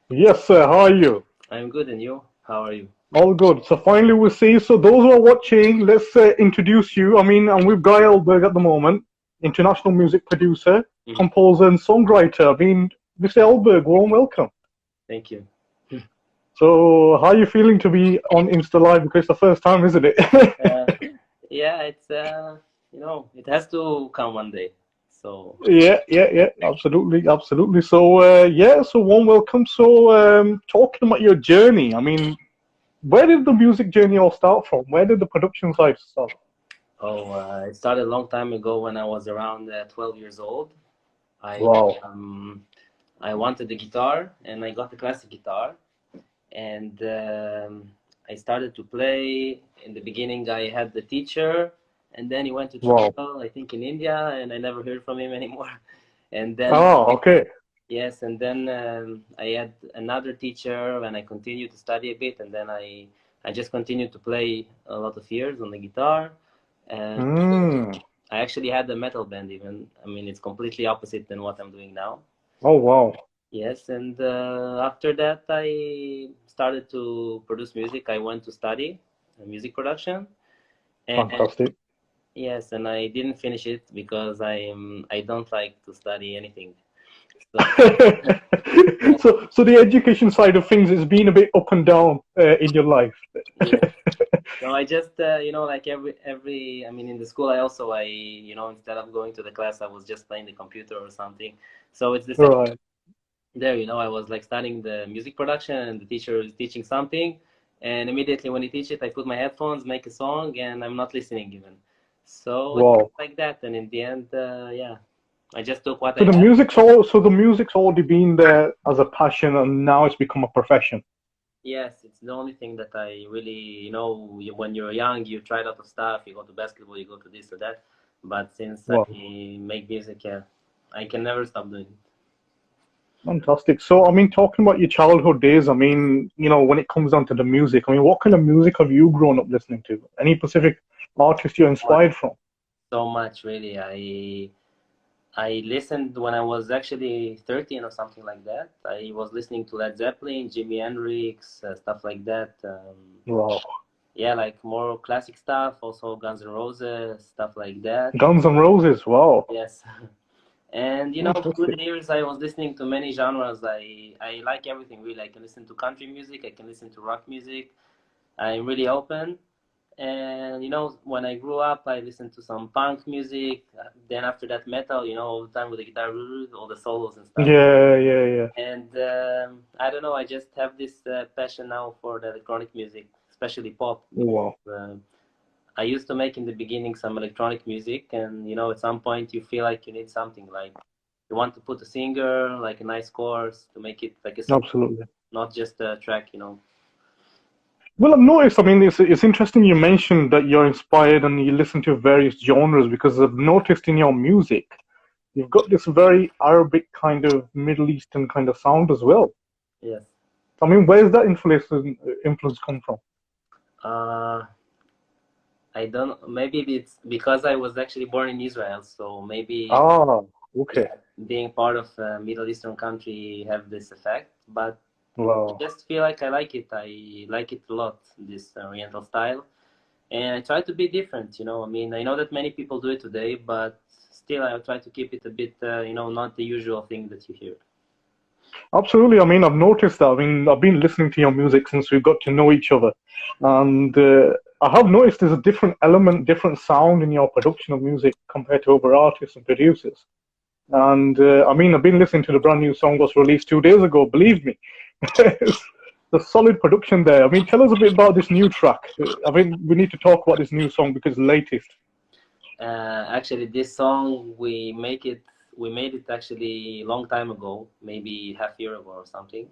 Yes, sir. How are you? I'm good, and you? How are you? All good. So finally we see. So those who are watching, let's introduce you. I'm with Guy Elberg at the moment, international music producer, Mhm. composer, and songwriter. Mr. Elberg, warm welcome. Thank you. So how are you feeling to be on Insta Live? Because it's the first time, isn't it? Uh, yeah, it's it has to come one day. So, Yeah, absolutely, absolutely. So yeah, so warm welcome. So talking about your journey, where did the music journey all start from? Where did the production side start? it started a long time ago when I was around 12 years old. I Wow, I wanted the guitar, and I got the classic guitar, and I started to play. In the beginning, I had the teacher, and then he went to wow. travel, I think in India, and I never heard from him anymore. And then Oh, okay. yes, and then I had another teacher, and I continued to study a bit, and then I just continued to play a lot of years on the guitar. And Mm. I actually had a metal band even. It's completely opposite than what I'm doing now. Oh, wow. Yes, and after that I started to produce music. I went to study music production, and Fantastic. yes, and I didn't finish it because I don't like to study anything. So So the education side of things has been a bit up and down in your life. yeah. No, I just like in the school I instead of going to the class I was just playing the computer or something. So it's the same Right. there. I was like studying the music production, and the teacher is teaching something, and immediately when he teaches it I put my headphones, make a song, and I'm not listening even. So it's Wow. like that, and in the end, yeah, I just took what So I the had. music's already been there as a passion, and now it's become a profession. Yes, it's the only thing that I really, when you're young, you try a lot of stuff. You go to basketball, you go to this or that. But since I Wow. make music, yeah, I can never stop doing it. Fantastic. So, talking about your childhood days, when it comes down to the music, what kind of music have you grown up listening to? Any specific artist you're Much, inspired from? so much, really. I listened when I was actually 13 or something like that. I was listening to Led Zeppelin, Jimi Hendrix, stuff like that. Wow. Yeah, like more classic stuff, also Guns N' Roses, stuff like that. Guns N' Roses. Wow. Yes. And through Fantastic. the years, I was listening to many genres. I like everything really. I can listen to country music. I can listen to rock music. I'm really open. And when I grew up, I listened to some punk music. Then after that, metal. All the time with the guitar, all the solos and stuff. Yeah. And I don't know. I just have this passion now for the electronic music, especially pop. Wow. Uh, I used to make in the beginning some electronic music, and at some point you feel like you need something like you want to put a singer, like a nice chorus to make it like a song, Absolutely. not just a track. Well, I've noticed, it's interesting you mentioned that you're inspired and you listen to various genres because I've noticed in your music, you've got this very Arabic kind of Middle Eastern kind of sound as well. Yes. Where's that influence come from? Uh, I don't. Maybe it's because I was actually born in Israel, so maybe Ah, okay. yeah, being part of a Middle Eastern country have this effect. But I Wow. just feel like I like it. I like it a lot, this Oriental style. And I try to be different. I know that many people do it today, but still I try to keep it a bit, not the usual thing that you hear. Absolutely. I've noticed that. I've been listening to your music since we got to know each other. And I have noticed there's a different element, different sound in your production of music compared to other artists and producers. And I've been listening to the brand new song was released 2 days ago. Believe me, the solid production there. Tell us a bit about this new track. We need to talk about this new song because it's latest. Actually, this song we made it actually a long time ago, maybe half year ago or something.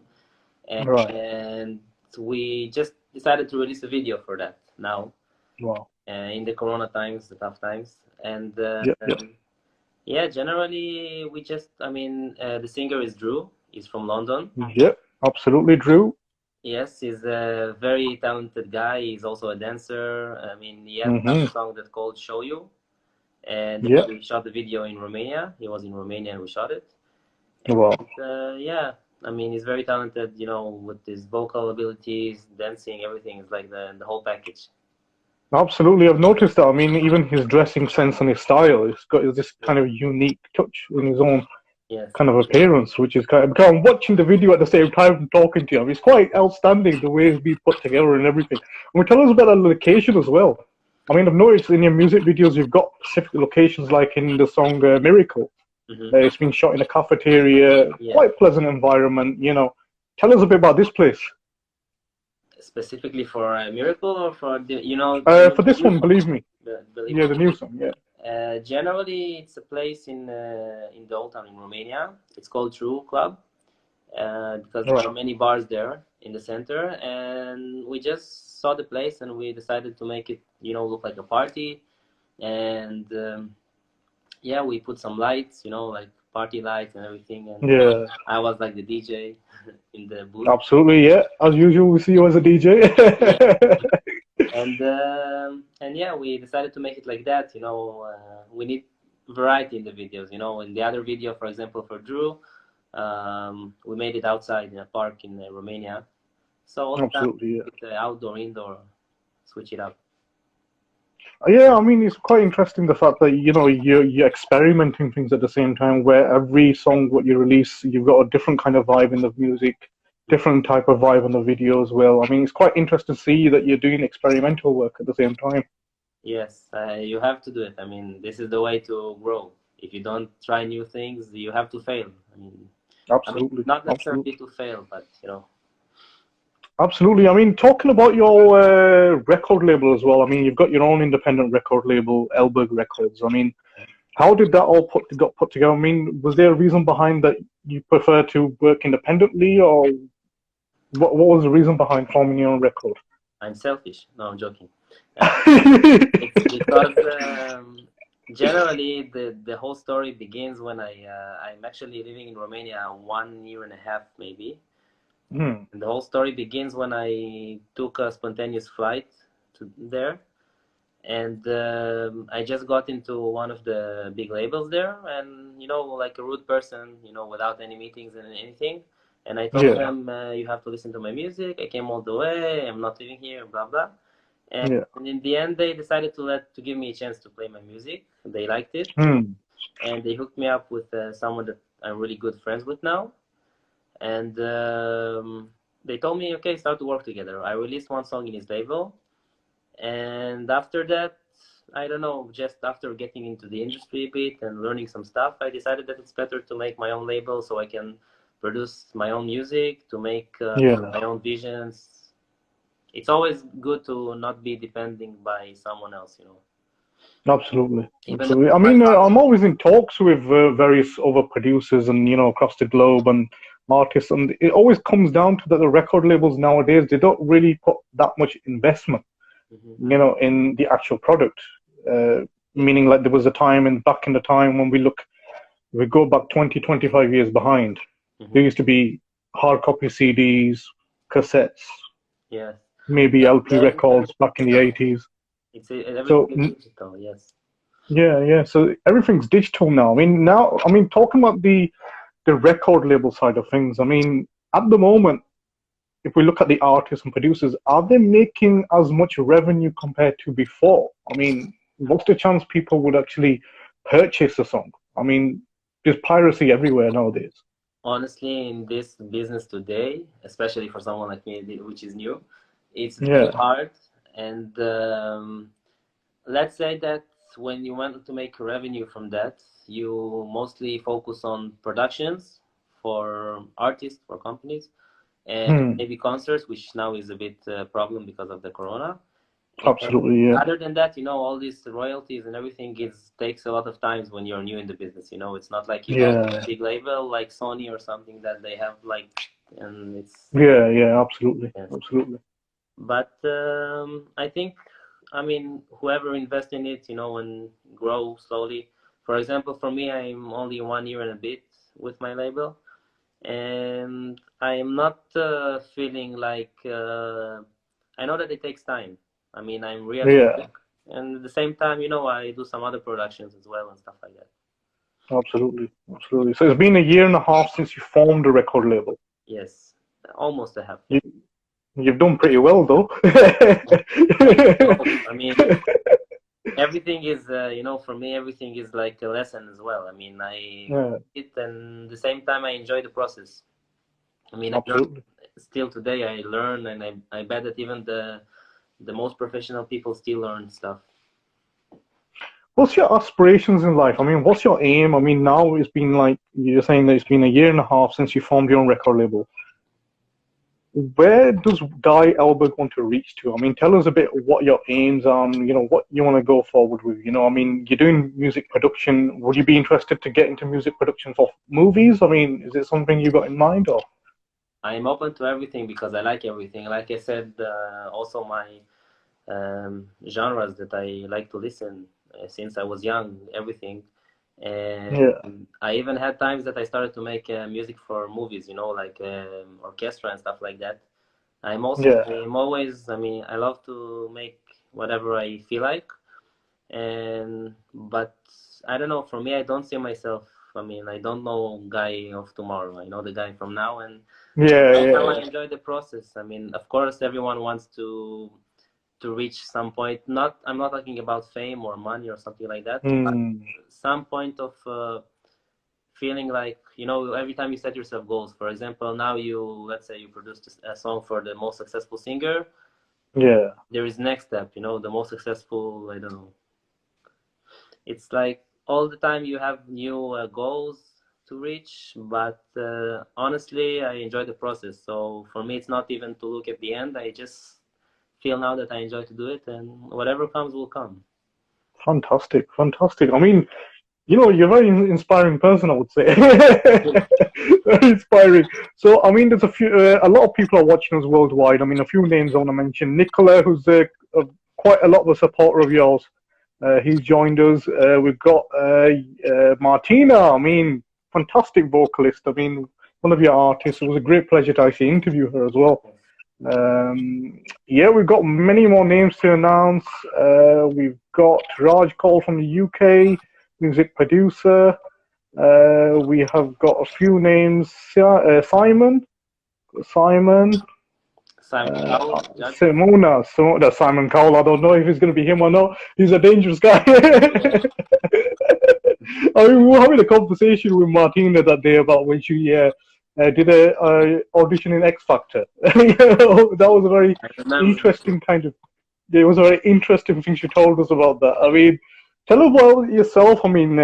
Right. and we just decided to release a video for that now, Wow. in the Corona times, the tough times, and Yep. Yep. yeah, generally we just, I mean, the singer is Drew. He's from London. Yep. Absolutely, Drew. Yes, he's a very talented guy. He's also a dancer. I mean, he has Mm-hmm. another song that's called "Show You," and Yep. we shot the video in Romania. He was in Romania and we shot it. Wow. Yeah, I mean, he's very talented, you know, with his vocal abilities, dancing, everything is like the whole package. Absolutely, I've noticed that. I mean, even his dressing sense and his style, it's got this kind of unique touch in his own Yes. kind of appearance, which is kind of, because I'm watching the video at the same time I'm talking to you. It's quite outstanding the way it's been put together and everything. And tell us about the location as well. I mean, I've noticed in your music videos you've got specific locations, like in the song Miracle. It's been shot in a cafeteria, Yeah. quite pleasant environment, you know. Tell us a bit about this place. Specifically for a Miracle or for the, you know, For this one, believe me. believe Yeah, the new song, yeah. Generally, it's a place in the old town in Romania. It's called True Club because there are many bars there in the center, and we just saw the place and we decided to make it, you know, look like a party. And yeah, we put some lights, you know, like party lights and everything. And Yeah, I was like the DJ in the booth. absolutely, yeah. As usual, we see you as a DJ. And yeah, we decided to make it like that. You know, we need variety in the videos. You know, in the other video, for example, for Drew, we made it outside in a park in Romania. So all the time, Absolutely, yeah. outdoor, indoor, switch it up. Yeah, I mean, it's quite interesting the fact that, you know, you're experimenting things at the same time, where every song what you release, you've got a different kind of vibe in the music, different type of vibe on the video as well. I mean, it's quite interesting to see that you're doing experimental work at the same time. Yes, you have to do it. I mean, this is the way to grow. If you don't try new things, you have to fail. Absolutely, Not absolutely. necessarily to fail, but you know. Absolutely. I mean, talking about your record label as well, I mean, you've got your own independent record label, Elberg Records. I mean, how did that all got put together? I mean, was there a reason behind that you prefer to work independently, or what was the reason behind forming your own record? I'm selfish. No, I'm joking. It's because generally the whole story begins when I'm actually living in Romania 1.5 years maybe. And the whole story begins when I took a spontaneous flight to there, and I just got into one of the big labels there, and you know, like a rude person, you know, without any meetings and anything. And I told them, you have to listen to my music. I came all the way. I'm not living here, blah blah. And in the end, they decided to give me a chance to play my music. They liked it, and they hooked me up with someone that I'm really good friends with now. And they told me, okay, start to work together. I released one song in his label, and after that, I don't know, just after getting into the industry a bit and learning some stuff, I decided that it's better to make my own label so I can produce my own music, to make my own visions. It's always good to not be depending by someone else, you know. Absolutely, absolutely. I mean, I'm always in talks with various other producers and, you know, across the globe and artists, and it always comes down to that the record labels nowadays, they don't really put that much investment, you know, in the actual product. Meaning, like, there was a time back in the time when we go back 20, 25 years behind, there used to be hard copy CDs, cassettes, maybe LP records back in the 80s. Everything is digital, yes. Yeah. So everything's digital now. I mean, talking about the record label side of things, I mean, at the moment, if we look at the artists and producers, are they making as much revenue compared to before? I mean, what's the chance people would actually purchase a song? I mean, there's piracy everywhere nowadays. Honestly, in this business today, especially for someone like me, which is new, it's very hard. And let's say that when you want to make revenue from that, you mostly focus on productions for artists, for companies, and maybe concerts, which now is a bit problem because of the corona. Absolutely, yeah. Other than that, you know, all these royalties and everything takes a lot of times when you're new in the business. You know, it's not like you have a big label like Sony or something that they have like and it's Yeah, absolutely, yes. absolutely. But I think, I mean, whoever invests in it, and grow slowly. For example, for me, I'm only 1 year and a bit with my label, and I am not feeling like I know that it takes time. I mean, I'm Yeah, realistic, and at the same time, I do some other productions as well and stuff like that. absolutely, absolutely. So it's been a year and a half since you formed a record label. Yes, almost a half. You, you've done pretty well, though. I mean, everything is, for me, everything is like a lesson as well. I mean, I Yeah, it and at the same time I enjoy the process. I mean, I learn, absolutely. still today I learn, and I bet that even the most professional people still learn stuff. What's your aspirations in life? I mean, what's your aim? I mean, now it's been like you're saying that it's been a year and a half since you formed your own record label. Where does Guy Elberg want to reach to? I mean, tell us a bit what your aims are, and, what you want to go forward with. I mean, you're doing music production. Would you be interested to get into music production for movies? I mean, is it something you got in mind, or? I'm open to everything because I like everything. Like I said, also my genres that I like to listen since I was young, everything. Yeah, And I even had times that I started to make music for movies, like orchestra and stuff like that. yeah. I'm always, I mean, I love to make whatever I feel like. But I don't know, for me, I don't see myself, I mean, I don't know guy of tomorrow. I know the guy from now, and Yeah, right now yeah, I enjoy the process. I mean, of course, everyone wants to reach some point. Not, I'm not talking about fame or money or something like that, but mm, some point of feeling like, every time you set yourself goals. For example, now let's say you produced a song for the most successful singer. yeah. There is next step, the most successful, I don't know. It's like all the time you have new goals to reach, but honestly, I enjoy the process. So for me, it's not even to look at the end. I just feel now that I enjoy to do it, and whatever comes will come. Fantastic, fantastic. I mean, you're a very inspiring person, I would say. Very inspiring. So, I mean, a lot of people are watching us worldwide. I mean, a few names I want to mention. Nicola, who's quite a lot of a supporter of yours. He's joined us. We've got Martina. I mean, fantastic vocalist. I mean, one of your artists. It was a great pleasure to actually interview her as well. Yeah, we've got many more names to announce. We've got Raj Cole from the UK, music producer. We have got a few names. Simon, Simon Cowell, judge. That's Simon Cowell. I don't know if it's going to be him or not. He's a dangerous guy. I mean, we were having a conversation with Martina that day about when she did a audition in X Factor. That was a very I remember. interesting kind of. It was a very interesting thing she told us about that. I mean, tell us about yourself. I mean,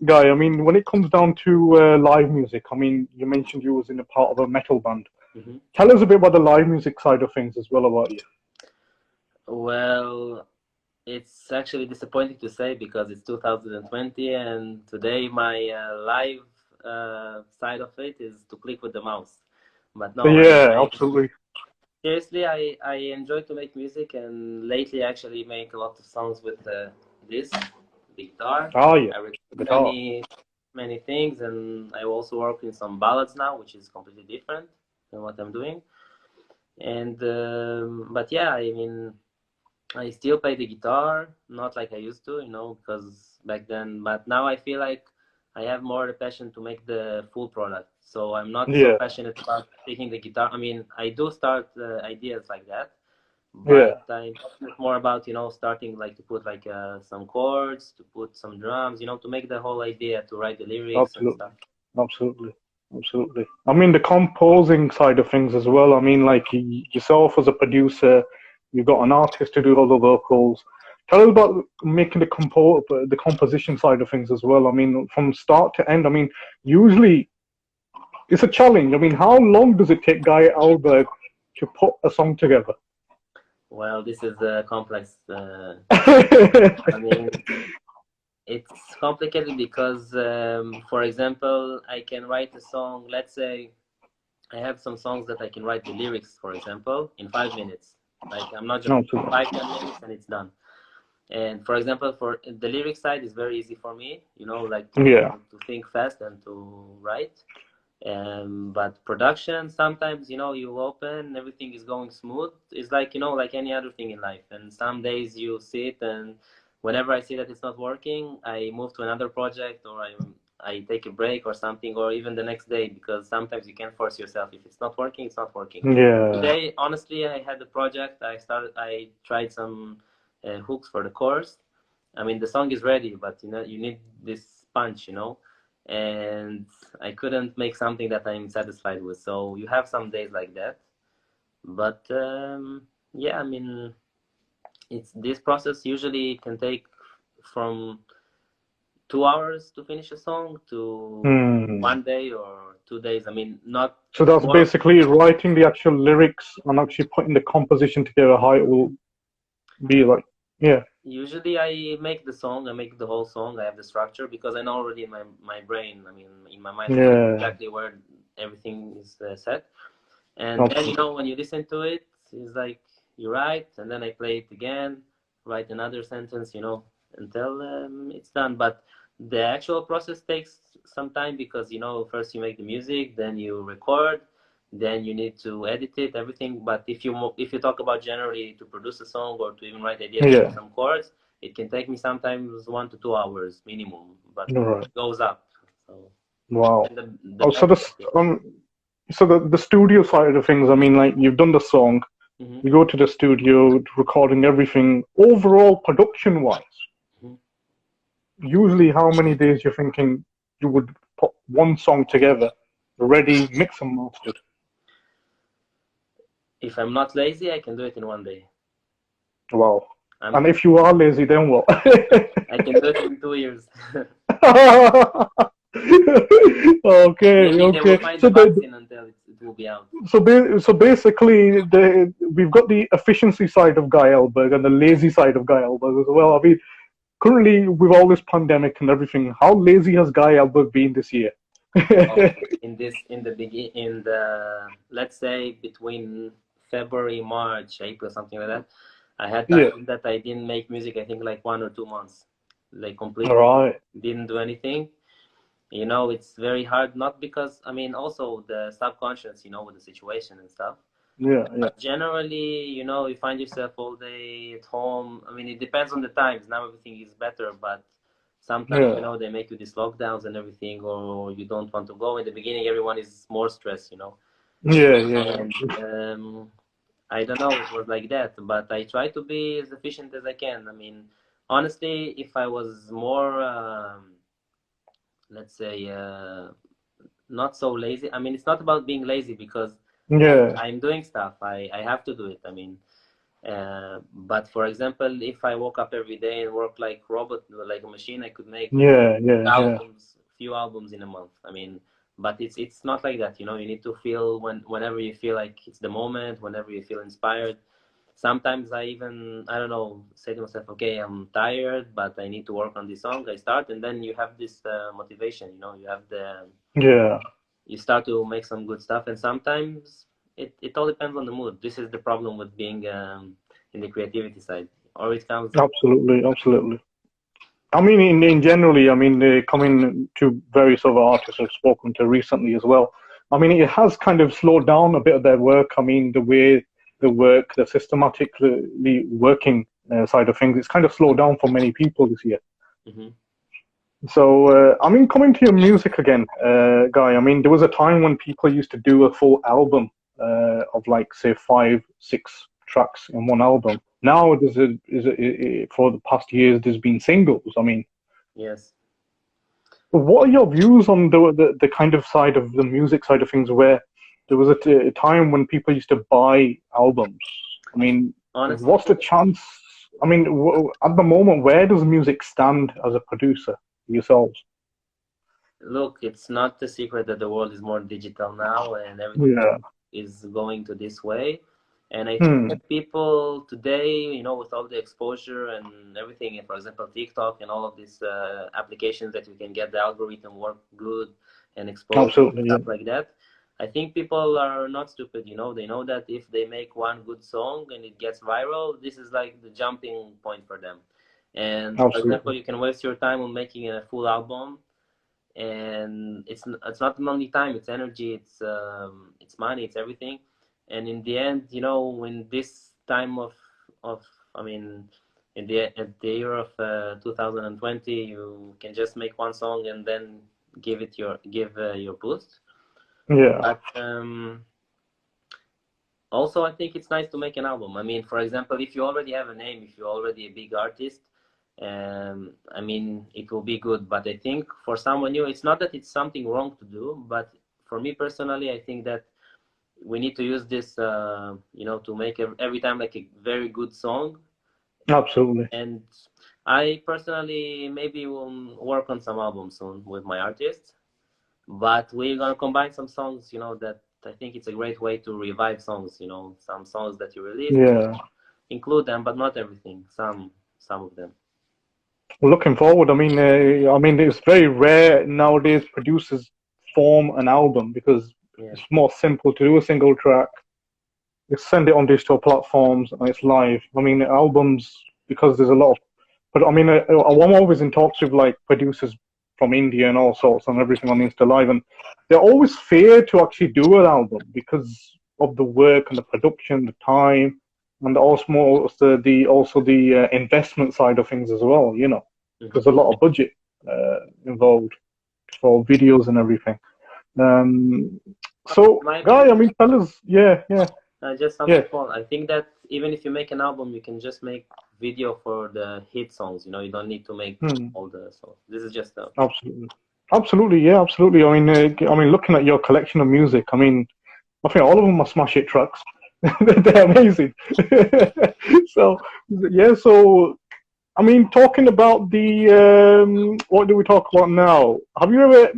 Guy. I mean, when it comes down to live music, I mean, you mentioned you was in a part of a metal band. Hmm. Tell us a bit about the live music side of things as well about you. Well, it's actually disappointing to say because it's 2020, and today my live side of it is to click with the mouse. But no, Yeah, absolutely. seriously, I enjoy to make music, and lately I actually make a lot of songs with this the guitar. Ah, yeah, I record guitar. many things, and I also work in some ballads now, which is completely different than what I'm doing. And but yeah, I mean, I still play the guitar, not like I used to, because back then. But now I feel like I have more the passion to make the full product. So I'm not so Yeah, passionate about picking the guitar. I mean, I do start ideas like that, yeah, but I'm passionate more about, starting like to put like some chords, to put some drums, to make the whole idea, to write the lyrics and absolutely. stuff. Absolutely. Absolutely. I mean, the composing side of things as well. I mean, like yourself as a producer, you've got an artist to do all the vocals. Tell us about making the composition side of things as well. I mean, from start to end. I mean, usually it's a challenge. I mean, how long does it take Guy Alberg to put a song together? Well, this is complex. I mean, it's complicated because, for example, I can write a song, let's say, I have some songs that I can write the lyrics, for example, in 5 minutes. Like I'm not just Absolutely. 5, 10 minutes and it's done. And for example, for the lyric side is very easy for me, you know, like Yeah. to think fast and to write. But production, sometimes, you know, you open, everything is going smooth. It's like, you know, like any other thing in life. And some days you sit and whenever I see that it's not working, I move to another project or I take a break or something, or even the next day, because sometimes you can't force yourself. If it's not working, it's not working. Yeah. Today, honestly, I had a project. I tried some hooks for the chorus. I mean, the song is ready, but you know, you need this punch, you know, and I couldn't make something that I'm satisfied with. So you have some days like that, but yeah, I mean, it's this process usually can take from 2 hours to finish a song to Hmm. 1 day or 2 days. I mean, not So that's more. basically writing the actual lyrics and actually putting the composition together, how it will be like. Yeah. Usually, I make the song. I make the whole song. I have the structure because I know already in my brain. I mean, in my mind, Yeah. exactly where everything is set. And then, you Absolutely. know, when you listen to it, it's like you write, and then I play it again, write another sentence, you know, until it's done. But the actual process takes some time because, you know, first you make the music, then you record, then you need to edit it, everything. But if you talk about generally to produce a song or to even write ideas for Yeah. some chords, it can take me sometimes 1 to 2 hours minimum, but You're right. it goes up. So Wow. and the Oh, so best. the studio side of things. I mean, like you've done the song, Mm-hmm. you go to the studio, recording everything. Overall, production wise, Mm-hmm. usually how many days you're thinking you would put one song together, ready, mixed and mastered? If I'm not lazy, I can do it in 1 day. Wow. I'm And if you are lazy, then what? I can do it in 2 years. Okay, Maybe they will okay. find So the vaccine until it will be out. so basically, we've got the efficiency side of Guy Elberg and the lazy side of Guy Elberg as well. I mean, currently with all this pandemic and everything, how lazy has Guy Elberg been this year? Oh, in the let's say between February, March, April, something like that. I had Yeah. time that I didn't make music. I think like 1 or 2 months, like All completely right. didn't do anything. You know, it's very hard. Not because I mean, also the subconscious, you know, with the situation and stuff. Yeah, yeah, But generally, you know, you find yourself all day at home. I mean, it depends on the times. Now everything is better, but sometimes, you yeah, know, they make you these lockdowns and everything, or you don't want to go. In the beginning, everyone is more stressed, you know. yeah, yeah. And I don't know, it was like that. But I try to be as efficient as I can. I mean, honestly, if I was more, let's say, not so lazy. I mean, it's not about being lazy because Yeah, I'm doing stuff. I have to do it. I mean, but for example, if I woke up every day and work like robot, like a machine, I could make yeah, yeah, yeah, few albums in a month. I mean, but it's not like that. You know, you need to feel whenever you feel like it's the moment, whenever you feel inspired. Sometimes I don't know, say to myself, okay, I'm tired, but I need to work on this song. I start, and then you have this motivation. You know, yeah. you start to make some good stuff, and sometimes it all depends on the mood. This is the problem with being in the creativity side, or it comes. Absolutely, absolutely. I mean, in generally, I mean, coming to various other artists I've spoken to recently as well. I mean, it has kind of slowed down a bit of their work. I mean, the way the work, the systematically working side of things, it's kind of slowed down for many people this year. Hmm. So, I mean, coming to your music again, Guy, I mean, there was a time when people used to do a full album of like, say, 5, 6 tracks in one album. Now, for the past years, there's been singles. I mean, Yes, what are your views on the kind of side of the music side of things where there was a time when people used to buy albums? I mean, honestly, what's the chance? I mean, at the moment, where does music stand as a producer yourselves? look, it's not a secret that the world is more digital now, and everything Yeah. is going to this way. And I think Hmm. that people today, you know, with all the exposure and everything, and for example, TikTok and all of these applications that you can get the algorithm work good and expose Absolutely. stuff Yeah. like that. I think people are not stupid, you know. They know that if they make one good song and it gets viral, this is like the jumping point for them. And for Absolutely. example, you can waste your time on making a full album, and it's not only time, it's energy, it's money, it's everything. And in the end, you know, in this time of I mean, in the at the year of 2020, you can just make one song and then give your boost. Yeah. But also, I think it's nice to make an album. I mean, for example, if you already have a name, if you're already a big artist, I mean, it will be good. But I think for someone new, it's not that it's something wrong to do, but for me personally, I think that we need to use this, you know, to make every time like a very good song. Absolutely. And I personally maybe will work on some albums soon with my artists, but we're gonna combine some songs, you know, that I think it's a great way to revive songs, you know, some songs that you released, Yeah. include them, but not everything, some of them. Looking forward. I mean, it's very rare nowadays producers form an album because Yeah. it's more simple to do a single track. You send it on digital platforms and it's live. I mean, albums, because there's a lot of, but I mean, I'm always in talks with like producers from India and all sorts and everything on Insta Live, and they're always fear to actually do an album because of the work and the production, the time, and also the investment side of things as well. You know, there's a lot of budget involved for videos and everything. So, Guy, I mean, tell us, yeah. Just something small. I think that even if you make an album, you can just make video for the hit songs. You know, you don't need to make all the songs. This is just absolutely, yeah, absolutely. I mean, looking at your collection of music, I mean, I think all of them are smash hit tracks. They're amazing. So, yeah. So, I mean, talking about the what do we talk about now? Have you ever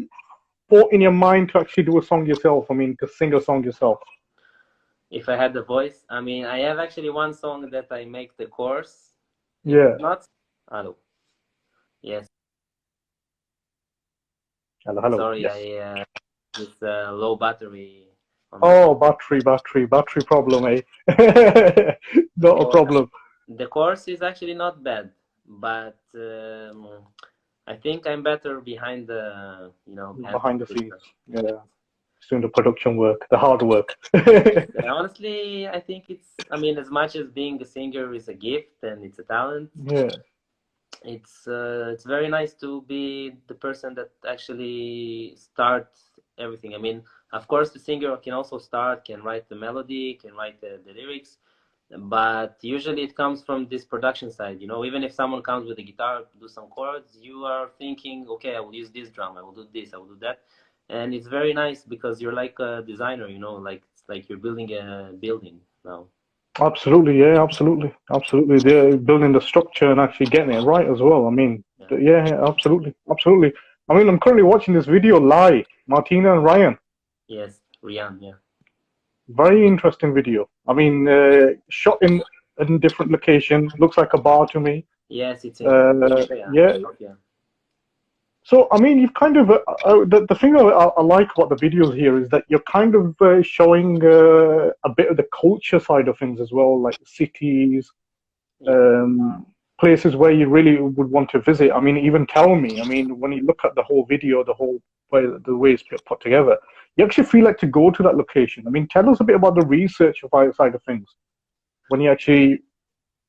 thought in your mind to actually do a song yourself? I mean, to sing a song yourself? If I had the voice, I mean, I have actually one song that I make the chorus. Yeah. Not. Hello. Yes. Hello. Sorry, Yes. it's low battery. Oh, battery problem, eh? Not a problem. The chorus is actually not bad, but I think I'm better behind the, you know, behind the scenes. Yeah. Doing the production work, the hard work. Honestly, I think I mean, as much as being a singer is a gift and it's a talent, yeah, it's very nice to be the person that actually starts everything. I mean, of course, the singer can also can write the melody, can write the lyrics, but usually it comes from this production side. You know, even if someone comes with a guitar to do some chords, you are thinking, okay, I will use this drum, I will do this, I will do that. And it's very nice because you're like a designer, you know, like it's like you're building a building now. Absolutely, yeah, absolutely. They're building the structure and actually getting it right as well. I mean, yeah, absolutely. I mean, I'm currently watching this video live, Martina and Ryan. Yes, Ryan, yeah. Very interesting video. I mean, shot in a different location. Looks like a bar to me. Yes, it's yeah. So, I mean, you've kind of, the thing I like about the videos here is that you're kind of showing a bit of the culture side of things as well, like cities, places where you really would want to visit. I mean, even tell me, I mean, when you look at the whole video, the way it's put together, you actually feel like to go to that location. I mean, tell us a bit about the research side of things. When you actually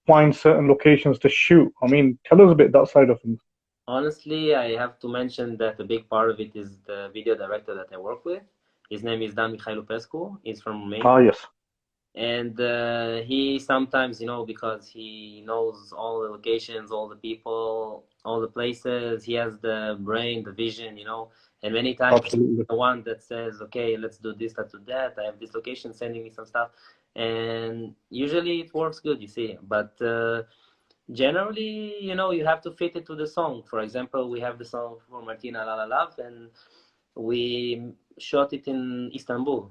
find certain locations to shoot, I mean, tell us a bit that side of things. Honestly, I have to mention that a big part of it is the video director that I work with. His name is Dan Mikhailu. He's from Romania. Ah, yes. And he sometimes, you know, because he knows all the locations, all the people, all the places, he has the brain, the vision, you know. And many times he's the one that says, okay, let's do this, let's do that. I have this location, sending me some stuff. And usually it works good, you see. But generally, you know, you have to fit it to the song. For example, we have the song for Martina La La Love, and we shot it in Istanbul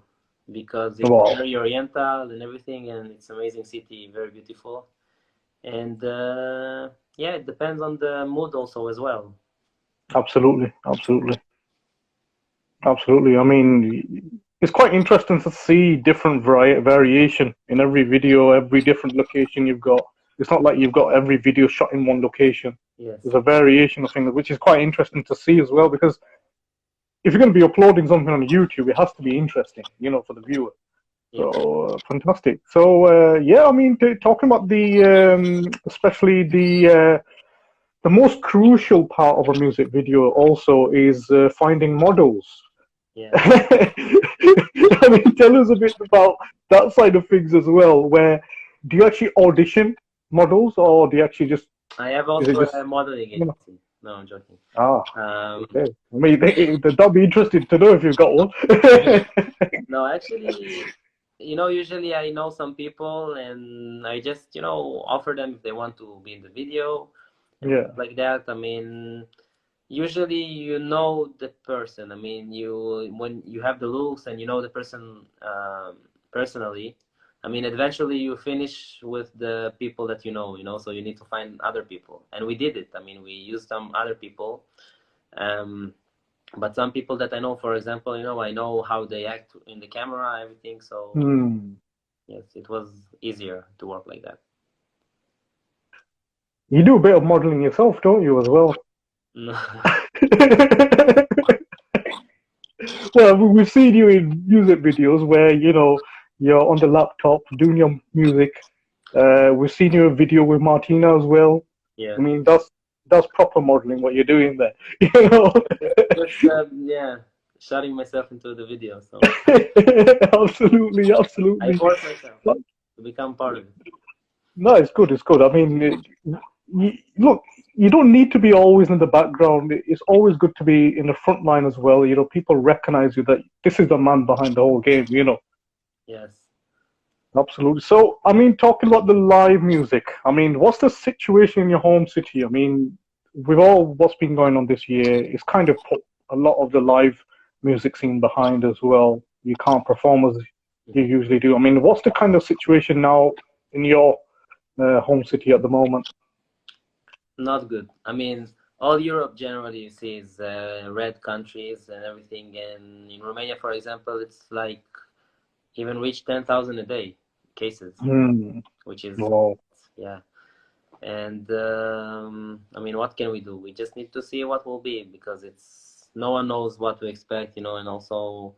because it's very oriental and everything, and it's an amazing city, very beautiful. And yeah, it depends on the mood also as well. Absolutely. I mean, it's quite interesting to see different variation in every video, every different location you've got. It's not like you've got every video shot in one location. Yes. There's a variation of things, which is quite interesting to see as well, because if you're going to be uploading something on YouTube, it has to be interesting, for the viewer. Yeah. So fantastic. So yeah, I mean, talking about especially the most crucial part of a music video also is finding models. Yeah. I mean, tell us a bit about that side of things as well. Where do you actually audition models, or do you actually just? I have Is it also just? a modeling agency. No, I'm joking. Okay. I mean, that'll be interesting to know if you've got one. No, actually, usually I know some people and I just, offer them if they want to be in the video and Yeah. stuff like that. I mean, usually you know the person. I mean, when you have the looks and you know the person personally, I mean, eventually you finish with the people that so you need to find other people. And we did it. I mean, we used some other people. But some people that I know, for example, I know how they act in the camera, everything. So yes, it was easier to work like that. You do a bit of modeling yourself, don't you, as well? No. Well, we've seen you in music videos where, you're on the laptop doing your music. We've seen you in a video with Martina as well. Yeah. I mean, that's proper modeling what you're doing there. Just, yeah, shutting myself into the video. So Absolutely, I absolutely. force myself to become part of it. No, it's good. It's good. I mean, look, you don't need to be always in the background. It's always good to be in the front line as well. People recognize you that this is the man behind the whole game. Yes. Absolutely. So, I mean, talking about the live music, I mean, what's the situation in your home city? I mean, with all what's been going on this year, it's kind of put a lot of the live music scene behind as well. You can't perform as you usually do. I mean, what's the kind of situation now in your home city at the moment? Not good. I mean, all Europe generally you see is red countries and everything. And in Romania, for example, it's like even reached 10,000 a day cases, which is, Wow. yeah. And I mean, what can we do? We just need to see what will be, because no one knows what to expect, and also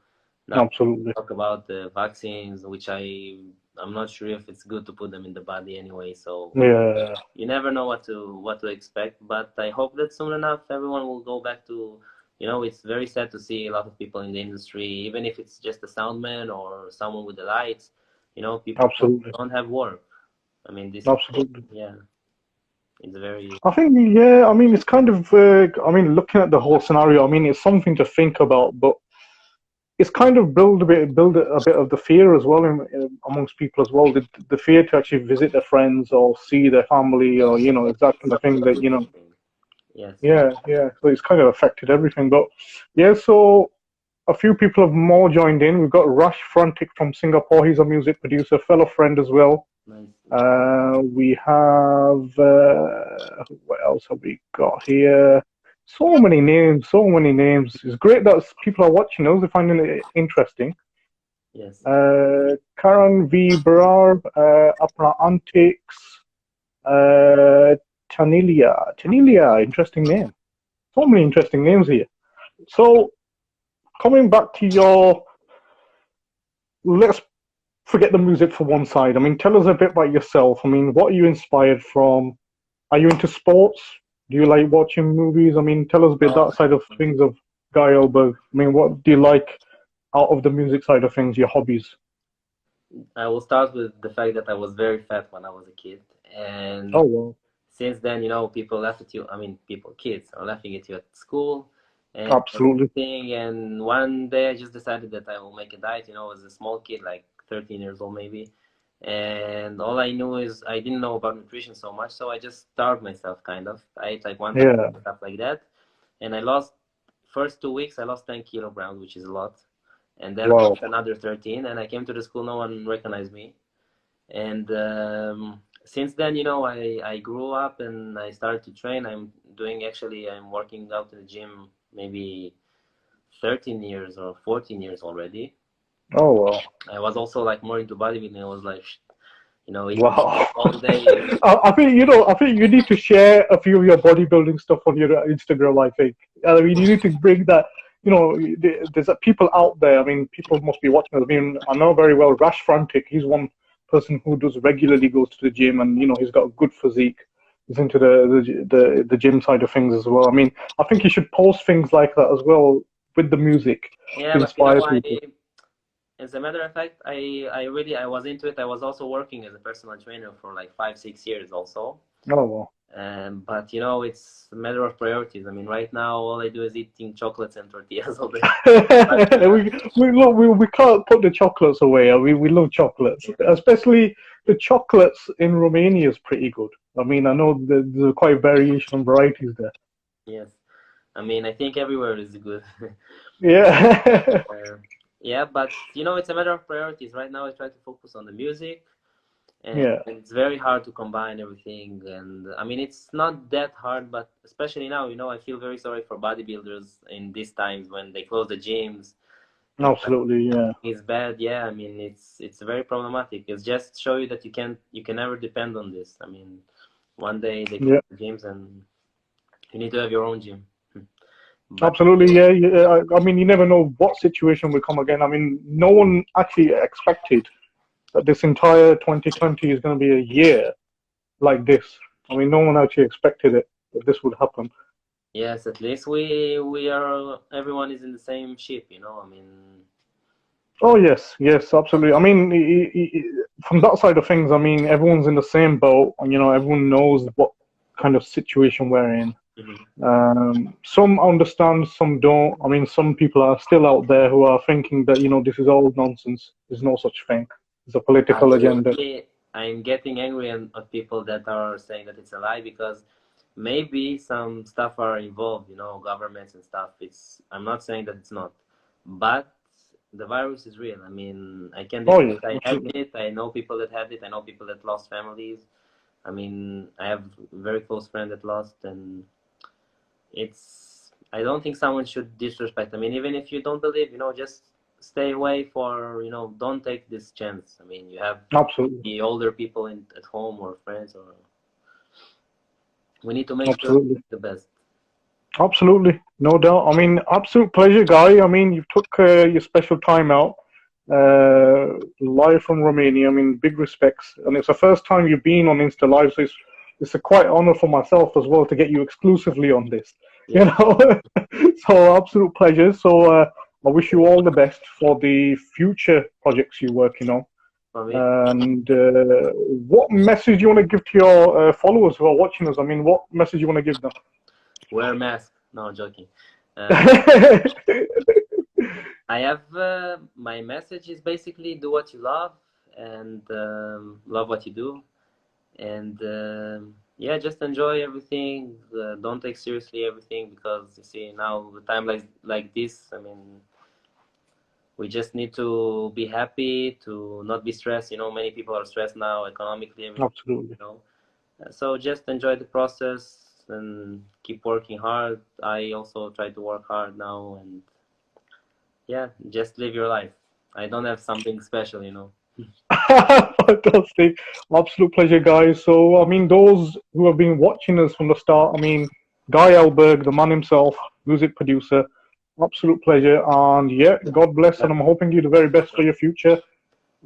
now Absolutely. talk about the vaccines, which I'm not sure if it's good to put them in the body anyway. So Yeah, you never know what to expect. But I hope that soon enough everyone will go back to, it's very sad to see a lot of people in the industry, even if it's just a soundman or someone with the lights, people absolutely. don't have work. I mean, this, Absolutely. yeah, it's very, I think, yeah, I mean, it's kind of, I mean, looking at the whole scenario, I mean, it's something to think about, but it's kind of build a bit of the fear as well amongst people as well, the fear to actually visit their friends or see their family, or, exactly the thing that, yes. yeah, yeah. So it's kind of affected everything. But yeah, so a few people have more joined in. We've got Rush Frantic from Singapore. He's a music producer, fellow friend as well. Nice. We have what else have we got here? So many names, so many names. It's great that people are watching us. They're finding it interesting. Yes. Karan V. Brar, Apna Antics, Tanilia, interesting name. So many interesting names here. So coming back to let's forget the music for one side. I mean, tell us a bit about yourself. I mean, what are you inspired from? Are you into sports? Do you like watching movies? I mean, tell us a bit that side of things of Guy Elberg. I mean, what do you like out of the music side of things, your hobbies? I will start with the fact that I was very fat when I was a kid, and Oh, well, since then, people laugh at you. I mean, kids are laughing at you at school and absolutely. everything. And one day I just decided that I will make a diet. As a small kid, like 13 years old maybe. And all I knew is I didn't know about nutrition so much, so I just starved myself kind of. I ate like one time, Yeah. stuff like that. And I lost, first 2 weeks, I lost 10 kilograms, which is a lot. And then I Wow. lost another 13, and I came to the school, no one recognized me. And since then, I grew up and I started to train. I'm working out in the gym maybe 13 years or 14 years already. Oh wow. I was also like more into bodybuilding. I was like, eating Wow. all day. I think I think you need to share a few of your bodybuilding stuff on your Instagram. I think. I mean, you need to bring that. There's people out there. I mean, people must be watching us. I mean, I know very well Rash Frantic. He's one person who does regularly goes to the gym, and he's got a good physique. He's into the gym side of things as well. I mean, I think you should post things like that as well with the music Yeah, to but inspire people. as a matter of fact, I was into it. I was also working as a personal trainer for like 5, 6 years also. Oh well. But it's a matter of priorities. I mean, right now all I do is eating chocolates and tortillas all day. we can't put the chocolates away. We love chocolates, especially the chocolates in Romania is pretty good. I mean, I know there's quite variation and varieties there. Yes, I mean, I think everywhere is good. Yeah. Yeah, but it's a matter of priorities. Right now, I try to focus on the music, and Yeah. it's very hard to combine everything. And I mean, it's not that hard, but especially now, I feel very sorry for bodybuilders in these times when they close the gyms. Absolutely. Yeah. It's bad. Yeah, I mean, it's very problematic. It's just show you that you can never depend on this. I mean, one day they close Yeah. the gyms, and you need to have your own gym. But Absolutely. Yeah. Yeah. I mean, you never know what situation will come again. I mean, no one actually expected that this entire 2020 is going to be a year like this. I mean, no one actually expected it that this would happen. yes, at least we are everyone is in the same ship. I mean, Oh yes, yes, absolutely. I mean, from that side of things, I mean, everyone's in the same boat, and everyone knows what kind of situation we're in. Some understand, some don't. I mean, some people are still out there who are thinking that this is all nonsense. There's no such thing. It's a political agenda. I'm getting angry at people that are saying that it's a lie because maybe some stuff are involved, governments and stuff. I'm not saying that it's not, but the virus is real. I mean, I can Oh deny yeah, it. I had absolutely. it. I know people that had it. I know people that lost families. I mean, I have a very close friend that lost, and I don't think someone should disrespect. I mean, even if you don't believe, just stay away don't take this chance. I mean, you have Absolutely, the older people at home or friends, or we need to make sure absolutely. the best. Absolutely, no doubt. I mean, absolute pleasure, Guy. I mean, you took your special time out, live from Romania. I mean, big respects, and it's the first time you've been on Insta Live, so it's a quite honor for myself as well to get you exclusively on this. Yeah. So absolute pleasure. So I wish you all the best for the future projects you're working on. For me, And what message you want to give to your followers who are watching us? I mean, what message you want to give them? wear a mask. No, I'm joking. I have my message is basically do what you love and love what you do, and yeah, just enjoy everything. Don't take seriously everything because you see now the time like this. I mean, we just need to be happy, to not be stressed. Many people are stressed now economically, everything, Absolutely. So just enjoy the process and keep working hard. I also try to work hard now, and yeah, just live your life. I don't have something special. Fantastic. Absolute pleasure, guys. So, I mean, those who have been watching us from the start, I mean, Guy Elberg, the man himself, music producer, absolute pleasure. And yeah, God bless. And I'm hoping you the very best for your future.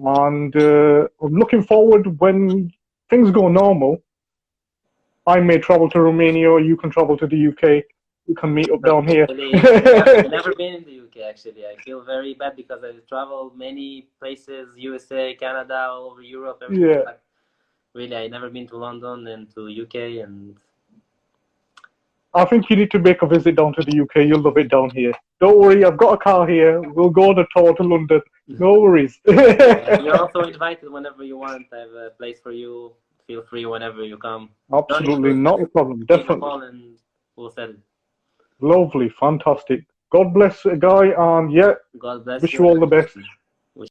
And I'm looking forward when things go normal. I may travel to Romania, or you can travel to the UK. We can meet up down here. I've never been in the UK actually. I feel very bad because I traveled many places, USA, Canada, all over Europe, everything. Yeah. But really, I never been to London and to UK, and I think you need to make a visit down to the UK. You'll love it down here. Don't worry, I've got a car here. We'll go on a tour to London. No worries. you're also invited whenever you want. I have a place for you. Feel free whenever you come. Absolutely, not a problem. Give a Definitely. call and we'll set it. Lovely, fantastic. God bless, Guy, and yeah, God bless wish you. you all the best. Wish